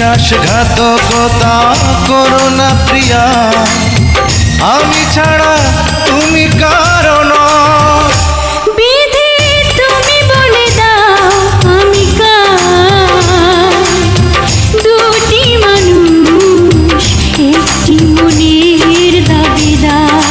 বিশ্বাসঘাতকতা করো না প্রিয়া, আমি ছাড়া তুমি কারণ। বিধি তুমি বলে দাও আমি কার, দুটি মানুষ একটি মনের দাবিদার।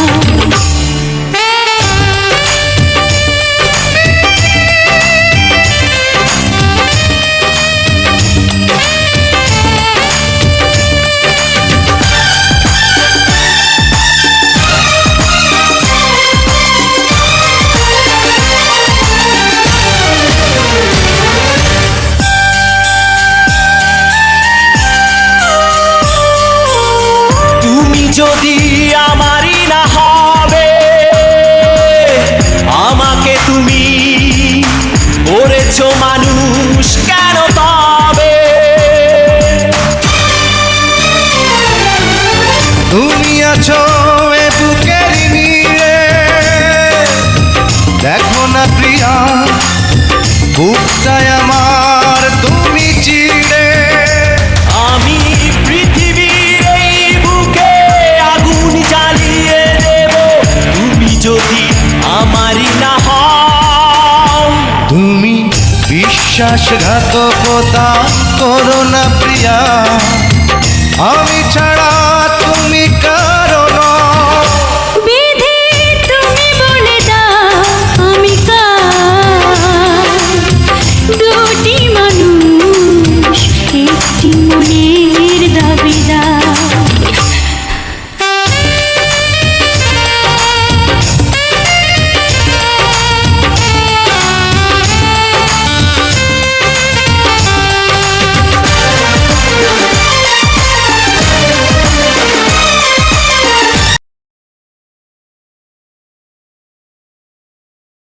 যদি আমারই না হবে, আমাকে তুমি করেছো মানুষ কেন তবে? তুমি আছো এ বুকের নিয়ে, দেখো না প্রিয়া বুকটায় আমার তুমি চিড়ে। আমি পৃথিবীর এই বুকে আগুন জ্বালিয়ে দেব, তুমি যদি আমারই না হও। তুমি বিশ্বাসঘাতকতা করো না প্রিয়া, আমি ছাড়া